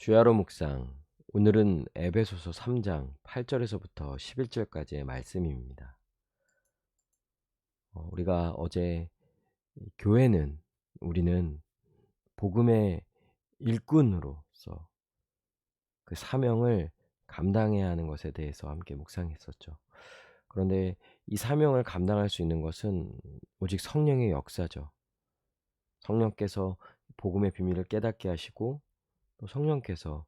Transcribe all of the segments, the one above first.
주야로 묵상. 오늘은 에베소서 3장 8절에서부터 11절까지의 말씀입니다. 우리가 어제 우리는 복음의 일꾼으로서 그 사명을 감당해야 하는 것에 대해서 함께 묵상했었죠. 그런데 이 사명을 감당할 수 있는 것은 오직 성령의 역사죠. 성령께서 복음의 비밀을 깨닫게 하시고 또 성령께서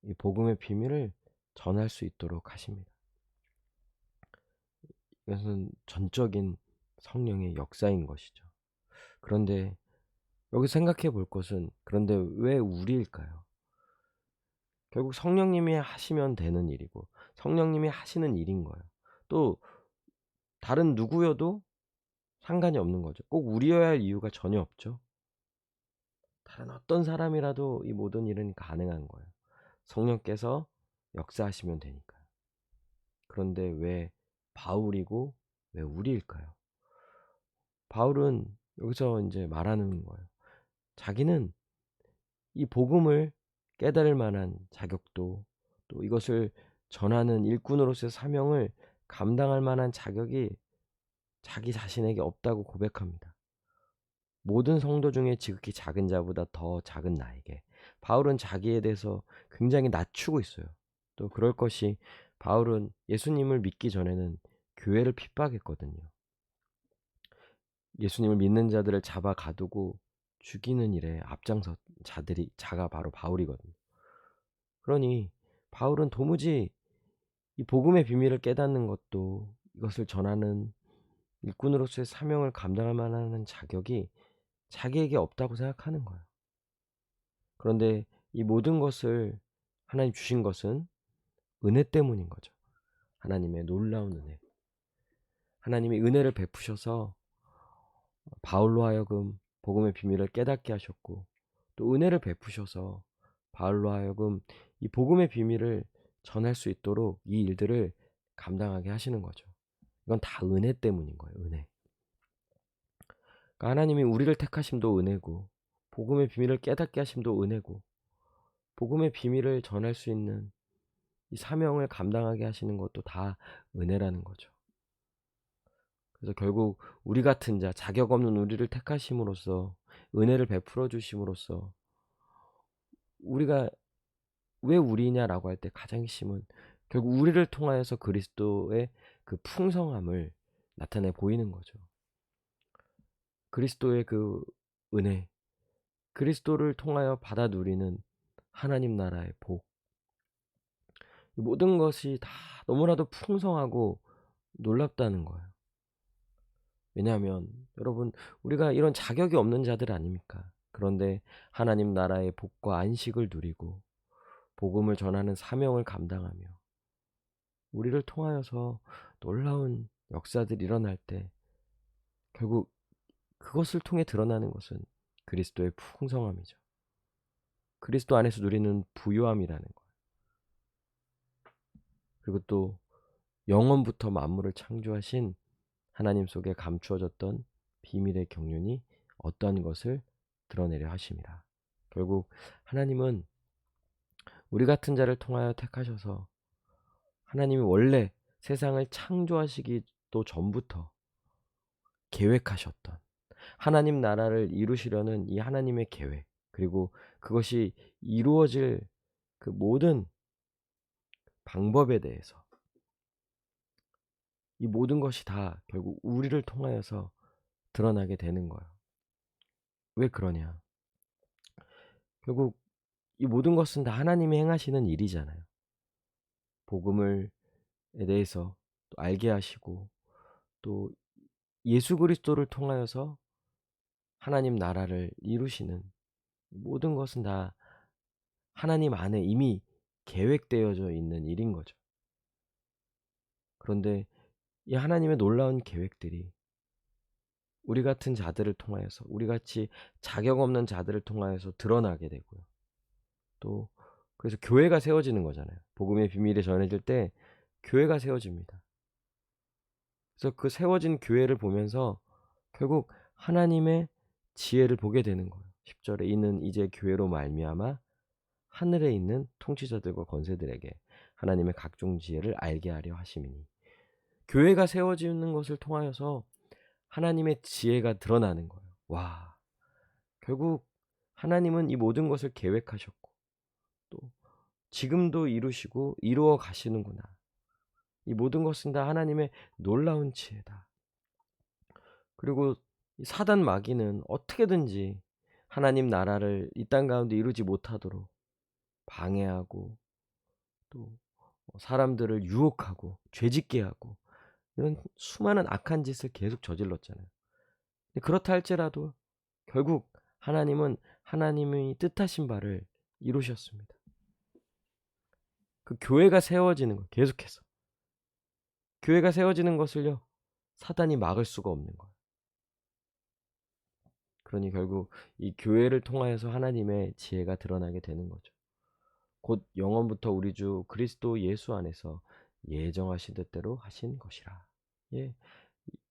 이 복음의 비밀을 전할 수 있도록 하십니다. 이것은 전적인 성령의 역사인 것이죠. 그런데 여기 생각해 볼 것은, 그런데 왜 우리일까요? 결국 성령님이 하시면 되는 일이고 성령님이 하시는 일인 거예요. 또 다른 누구여도 상관이 없는 거죠. 꼭 우리여야 할 이유가 전혀 없죠. 다른 어떤 사람이라도 이 모든 일은 가능한 거예요. 성령께서 역사하시면 되니까요. 그런데 왜 바울이고 왜 우리일까요? 바울은 여기서 이제 말하는 거예요. 자기는 이 복음을 깨달을 만한 자격도, 또 이것을 전하는 일꾼으로서의 사명을 감당할 만한 자격이 자기 자신에게 없다고 고백합니다. 모든 성도 중에 지극히 작은 자보다 더 작은 나에게, 바울은 자기에 대해서 굉장히 낮추고 있어요. 또 그럴 것이, 바울은 예수님을 믿기 전에는 교회를 핍박했거든요. 예수님을 믿는 자들을 잡아 가두고 죽이는 일에 앞장선 자가 바로 바울이거든요. 그러니 바울은 도무지 이 복음의 비밀을 깨닫는 것도, 이것을 전하는 일꾼으로서의 사명을 감당할 만한 자격이 자기에게 없다고 생각하는 거예요. 그런데 이 모든 것을 하나님 주신 것은 은혜 때문인 거죠. 하나님의 놀라운 은혜. 하나님이 은혜를 베푸셔서 바울로 하여금 복음의 비밀을 깨닫게 하셨고, 또 은혜를 베푸셔서 바울로 하여금 이 복음의 비밀을 전할 수 있도록 이 일들을 감당하게 하시는 거죠. 이건 다 은혜 때문인 거예요. 은혜. 그러니까 하나님이 우리를 택하심도 은혜고, 복음의 비밀을 깨닫게 하심도 은혜고, 복음의 비밀을 전할 수 있는 이 사명을 감당하게 하시는 것도 다 은혜라는 거죠. 그래서 결국 우리 같은 자, 자격 없는 우리를 택하심으로써, 은혜를 베풀어 주심으로써, 우리가 왜 우리냐라고 할 때 가장 핵심은 결국 우리를 통하여서 그리스도의 그 풍성함을 나타내 보이는 거죠. 그리스도의 그 은혜, 그리스도를 통하여 받아 누리는 하나님 나라의 복, 이 모든 것이 다 너무나도 풍성하고 놀랍다는 거예요. 왜냐하면 여러분, 우리가 이런 자격이 없는 자들 아닙니까? 그런데 하나님 나라의 복과 안식을 누리고 복음을 전하는 사명을 감당하며 우리를 통하여서 놀라운 역사들이 일어날 때, 결국 그것을 통해 드러나는 것은 그리스도의 풍성함이죠. 그리스도 안에서 누리는 부요함이라는 거예요. 그리고 또 영원부터 만물을 창조하신 하나님 속에 감추어졌던 비밀의 경륜이 어떠한 것을 드러내려 하심이라. 결국 하나님은 우리 같은 자를 통하여 택하셔서, 하나님이 원래 세상을 창조하시기도 전부터 계획하셨던 하나님 나라를 이루시려는 이 하나님의 계획, 그리고 그것이 이루어질 그 모든 방법에 대해서, 이 모든 것이 다 결국 우리를 통하여서 드러나게 되는 거예요. 왜 그러냐? 결국 이 모든 것은 다 하나님이 행하시는 일이잖아요. 복음을 대해서 또 알게 하시고, 또 예수 그리스도를 통하여서 하나님 나라를 이루시는 모든 것은 다 하나님 안에 이미 계획되어져 있는 일인 거죠. 그런데 이 하나님의 놀라운 계획들이 우리 같은 자들을 통하여서, 우리 같이 자격 없는 자들을 통하여서 드러나게 되고요. 또 그래서 교회가 세워지는 거잖아요. 복음의 비밀이 전해질 때 교회가 세워집니다. 그래서 그 세워진 교회를 보면서 결국 하나님의 지혜를 보게 되는 거예요. 10절에 이는 이제 교회로 말미암아 하늘에 있는 통치자들과 권세들에게 하나님의 각종 지혜를 알게 하려 하심이니. 교회가 세워지는 것을 통하여서 하나님의 지혜가 드러나는 거예요. 와, 결국 하나님은 이 모든 것을 계획하셨고 또 지금도 이루시고 이루어 가시는구나. 이 모든 것은 다 하나님의 놀라운 지혜다. 그리고 이 사단 마귀는 어떻게든지 하나님 나라를 이 땅 가운데 이루지 못하도록 방해하고 또 사람들을 유혹하고 죄짓게 하고 이런 수많은 악한 짓을 계속 저질렀잖아요. 근데 그렇다 할지라도 결국 하나님은 하나님의 뜻하신 바를 이루셨습니다. 그 교회가 세워지는 거 계속해서 교회가 세워지는 것을요 사단이 막을 수가 없는 거예요. 그러니 결국 이 교회를 통하여서 하나님의 지혜가 드러나게 되는 거죠. 곧 영원부터 우리 주 그리스도 예수 안에서 예정하신 뜻대로 하신 것이라. 예,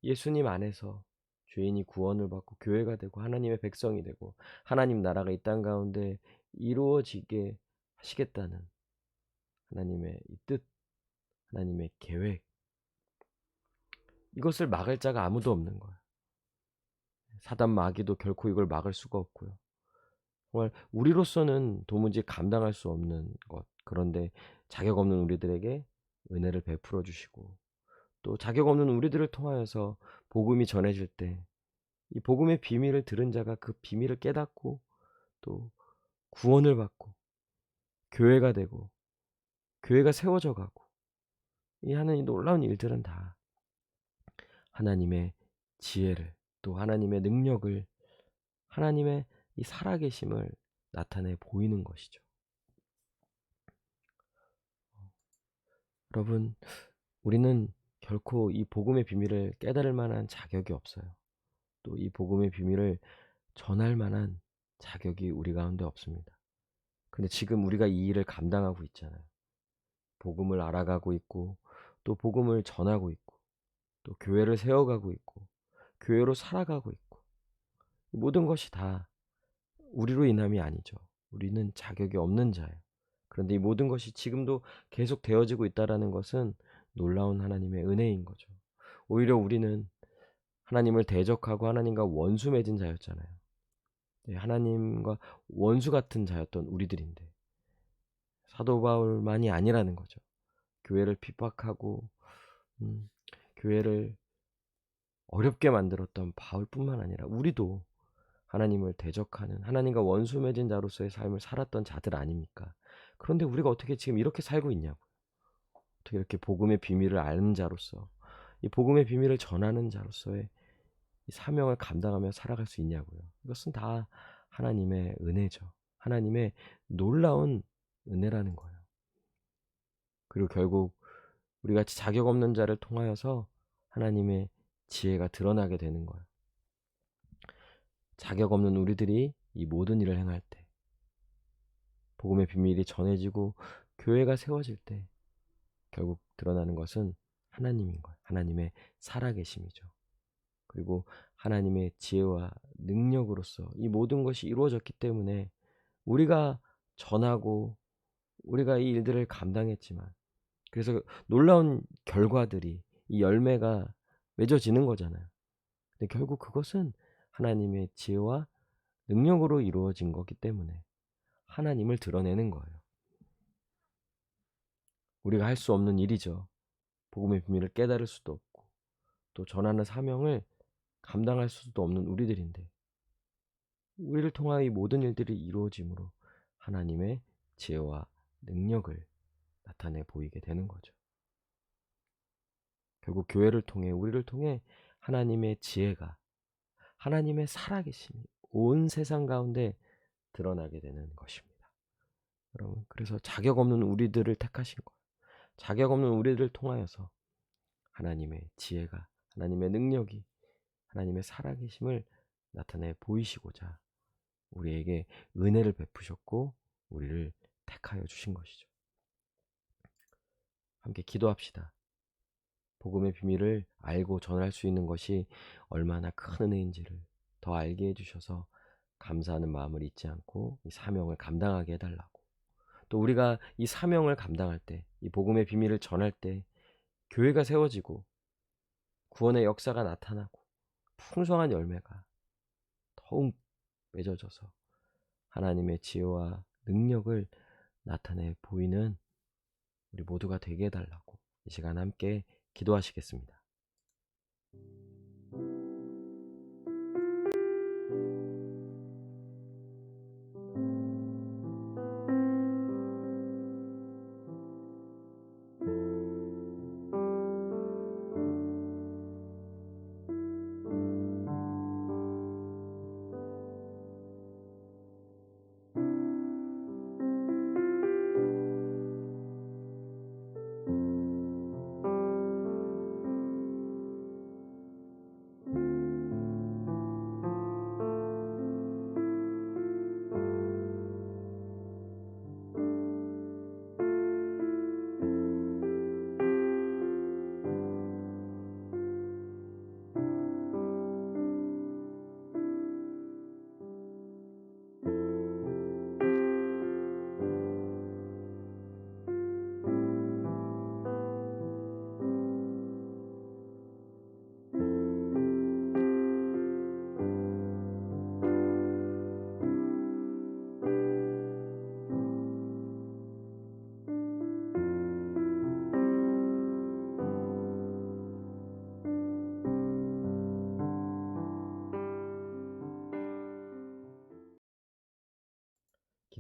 예수님 안에서 죄인이 구원을 받고 교회가 되고 하나님의 백성이 되고 하나님 나라가 이 땅 가운데 이루어지게 하시겠다는 하나님의 이 뜻, 하나님의 계획, 이것을 막을 자가 아무도 없는 거예요. 사단 마귀도 결코 이걸 막을 수가 없고요. 정말 우리로서는 도무지 감당할 수 없는 것, 그런데 자격 없는 우리들에게 은혜를 베풀어 주시고 또 자격 없는 우리들을 통하여서 복음이 전해질 때 이 복음의 비밀을 들은 자가 그 비밀을 깨닫고 또 구원을 받고 교회가 되고 교회가 세워져 가고 이 하는 이 놀라운 일들은 다 하나님의 지혜를 또 하나님의 능력을 하나님의 이 살아계심을 나타내 보이는 것이죠. 여러분, 우리는 결코 이 복음의 비밀을 깨달을 만한 자격이 없어요. 또 이 복음의 비밀을 전할 만한 자격이 우리 가운데 없습니다. 근데 지금 우리가 이 일을 감당하고 있잖아요. 복음을 알아가고 있고 또 복음을 전하고 있고 또 교회를 세워가고 있고 교회로 살아가고 있고 모든 것이 다 우리로 인함이 아니죠. 우리는 자격이 없는 자예요. 그런데 이 모든 것이 지금도 계속 되어지고 있다는 것은 놀라운 하나님의 은혜인 거죠. 오히려 우리는 하나님을 대적하고 하나님과 원수 맺은 자였잖아요. 네, 하나님과 원수 같은 자였던 우리들인데 사도 바울만이 아니라는 거죠. 교회를 핍박하고 교회를 어렵게 만들었던 바울뿐만 아니라 우리도 하나님을 대적하는 하나님과 원수 맺은 자로서의 삶을 살았던 자들 아닙니까? 그런데 우리가 어떻게 지금 이렇게 살고 있냐고요. 어떻게 이렇게 복음의 비밀을 아는 자로서 이 복음의 비밀을 전하는 자로서의 이 사명을 감당하며 살아갈 수 있냐고요. 이것은 다 하나님의 은혜죠. 하나님의 놀라운 은혜라는 거예요. 그리고 결국 우리 같이 자격 없는 자를 통하여서 하나님의 지혜가 드러나게 되는 거예요. 자격 없는 우리들이 이 모든 일을 행할 때 복음의 비밀이 전해지고 교회가 세워질 때 결국 드러나는 것은 하나님인 거예요. 하나님의 살아계심이죠. 그리고 하나님의 지혜와 능력으로서 이 모든 것이 이루어졌기 때문에 우리가 전하고 우리가 이 일들을 감당했지만 그래서 놀라운 결과들이 이 열매가 맺어지는 거잖아요. 근데 결국 그것은 하나님의 지혜와 능력으로 이루어진 거기 때문에 하나님을 드러내는 거예요. 우리가 할 수 없는 일이죠. 복음의 비밀을 깨달을 수도 없고 또 전하는 사명을 감당할 수도 없는 우리들인데 우리를 통하여 이 모든 일들이 이루어짐으로 하나님의 지혜와 능력을 나타내 보이게 되는 거죠. 결국 교회를 통해 우리를 통해 하나님의 지혜가 하나님의 살아계심이 온 세상 가운데 드러나게 되는 것입니다. 여러분, 그래서 자격 없는 우리들을 택하신 거예요. 자격 없는 우리들을 통하여서 하나님의 지혜가 하나님의 능력이 하나님의 살아계심을 나타내 보이시고자 우리에게 은혜를 베푸셨고 우리를 택하여 주신 것이죠. 함께 기도합시다. 복음의 비밀을 알고 전할 수 있는 것이 얼마나 큰 은혜인지를 더 알게 해주셔서 감사하는 마음을 잊지 않고 이 사명을 감당하게 해달라고 또 우리가 이 사명을 감당할 때, 이 복음의 비밀을 전할 때 교회가 세워지고 구원의 역사가 나타나고 풍성한 열매가 더욱 맺어져서 하나님의 지혜와 능력을 나타내 보이는 우리 모두가 되게 해달라고 이 시간 함께 기도하시겠습니다.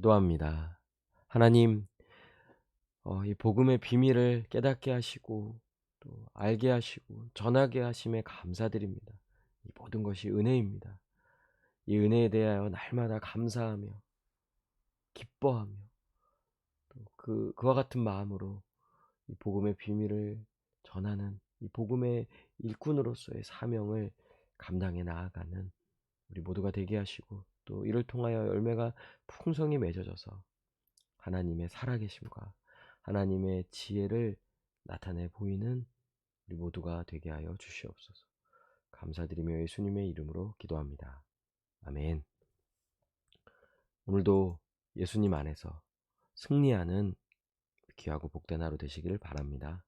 기도합니다. 하나님, 이 복음의 비밀을 깨닫게 하시고 또 알게 하시고 전하게 하심에 감사드립니다. 이 모든 것이 은혜입니다. 이 은혜에 대하여 날마다 감사하며 기뻐하며 또 그와 같은 마음으로 이 복음의 비밀을 전하는 이 복음의 일꾼으로서의 사명을 감당해 나아가는 우리 모두가 되게 하시고 또 이를 통하여 열매가 풍성히 맺어져서 하나님의 살아계심과 하나님의 지혜를 나타내 보이는 우리 모두가 되게 하여 주시옵소서. 감사드리며 예수님의 이름으로 기도합니다. 아멘. 오늘도 예수님 안에서 승리하는 귀하고 복된 하루 되시기를 바랍니다.